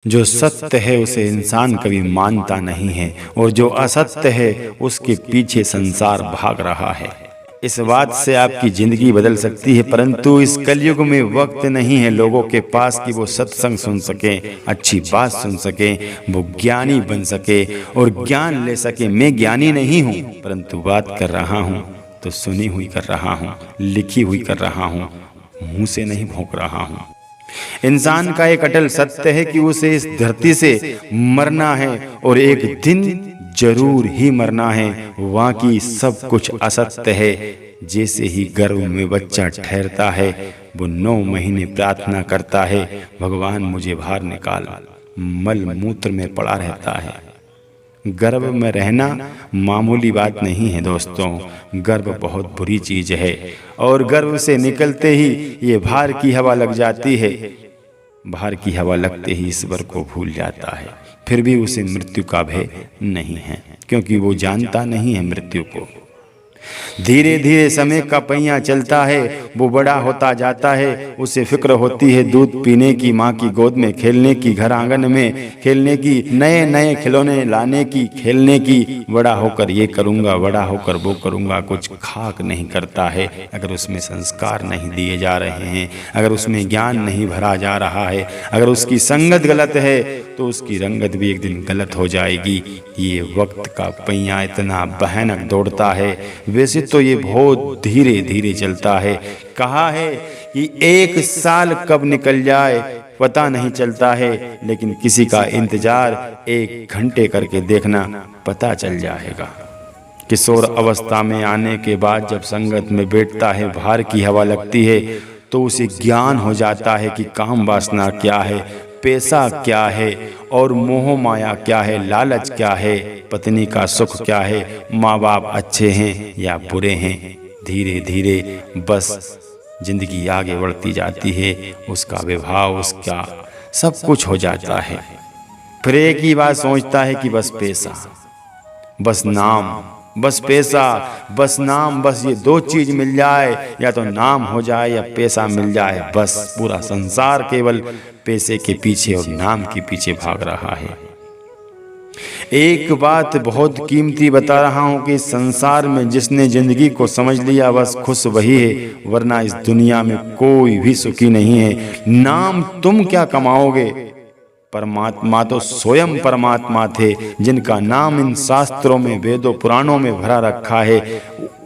जो सत्य है उसे इंसान कभी मानता नहीं है और जो असत्य है उसके पीछे संसार भाग रहा है। इस बात से आपकी जिंदगी बदल सकती है, परंतु इस कलयुग में वक्त नहीं है लोगों के पास कि वो सत्संग सुन सकें, अच्छी बात सुन सकें, वो ज्ञानी बन सके और ज्ञान ले सके। मैं ज्ञानी नहीं हूँ, परंतु बात कर रहा हूँ तो सुनी हुई कर रहा हूँ, लिखी हुई कर रहा हूँ, मुंह से नहीं भोंक रहा हूँ। इंसान का एक अटल सत्य है कि उसे इस धरती से मरना है और एक दिन जरूर ही मरना है। बाकी सब कुछ असत्य है। जैसे ही गर्भ में बच्चा ठहरता है वो 9 महीने प्रार्थना करता है, भगवान मुझे बाहर निकाल। मल मूत्र में पड़ा रहता है। गर्भ में रहना मामूली बात नहीं है दोस्तों, गर्भ बहुत बुरी चीज है और गर्भ से निकलते ही ये बाहर की हवा लग जाती है। बाहर की हवा लगते ही ईश्वर को भूल जाता है, फिर भी उसे मृत्यु का भय नहीं है, क्योंकि वो जानता नहीं है मृत्यु को। धीरे धीरे समय का पहिया चलता है, वो बड़ा होता जाता है। उसे फिक्र होती है दूध पीने की, माँ की गोद में खेलने की, घर आंगन में खेलने की, नए नए खिलौने लाने की, खेलने की। बड़ा होकर ये करूँगा, बड़ा होकर वो करूँगा। कुछ खाक नहीं करता है अगर उसमें संस्कार नहीं दिए जा रहे हैं, अगर उसमें ज्ञान नहीं भरा जा रहा है, अगर उसकी संगत गलत है तो उसकी रंगत भी एक दिन गलत हो जाएगी। ये वक्त का पहिया इतना भयानक दौड़ता है। वैसे तो ये बहुत धीरे धीरे चलता है। कहा है कि 1 साल कब निकल जाए पता नहीं चलता है, लेकिन किसी का इंतजार 1 घंटे करके देखना, पता चल जाएगा। किशोर अवस्था में आने के बाद जब संगत में बैठता है, बाहर की हवा लगती है, तो उसे ज्ञान हो जाता है कि काम वासना क्या है, पैसा क्या है और मोह माया क्या है, लालच क्या है, पत्नी का सुख क्या है, माँ बाप अच्छे हैं या बुरे हैं। धीरे धीरे बस जिंदगी आगे बढ़ती जाती है, उसका विवाह, उसका सब कुछ हो जाता है। फिर एक ही बात सोचता है कि बस पैसा, बस नाम, बस पैसा, बस नाम, बस ये 2 चीज मिल जाए, या तो नाम हो जाए या पैसा मिल जाए। बस पूरा संसार केवल पैसे के पीछे और नाम के पीछे भाग रहा है। एक बात बहुत कीमती बता रहा हूं कि संसार में जिसने जिंदगी को समझ लिया बस खुश वही है, वरना इस दुनिया में कोई भी सुखी नहीं है। नाम तुम क्या कमाओगे, परमात्मा तो स्वयं परमात्मा थे जिनका नाम इन शास्त्रों में, वेदों, पुराणों में भरा रखा है।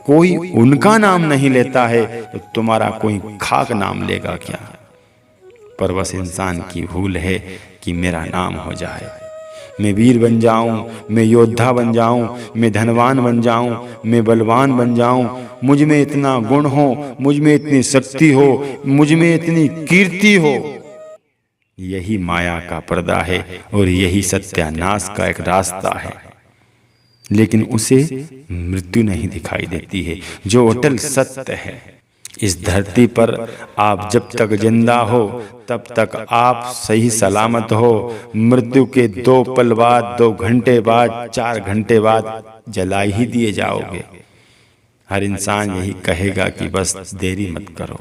कोई उनका नाम नहीं लेता है तो तुम्हारा कोई खाक नाम लेगा क्या। पर बस इंसान की भूल है कि मेरा नाम हो जाए, मैं वीर बन जाऊं, मैं योद्धा बन जाऊं, मैं धनवान बन जाऊं, मैं बलवान बन जाऊं, मुझ में इतना गुण हो, मुझ में इतनी शक्ति हो, मुझ में इतनी कीर्ति हो। यही माया का पर्दा है और यही सत्यानाश का एक रास्ता है, लेकिन उसे मृत्यु नहीं दिखाई देती है। जो अटल सत्य है, इस धरती पर आप जब तक जिंदा हो तब तक आप सही सलामत हो। मृत्यु के 2 पल बाद, 2 घंटे बाद, 4 घंटे बाद जला ही दिए जाओगे। हर इंसान यही कहेगा कि बस देरी मत करो।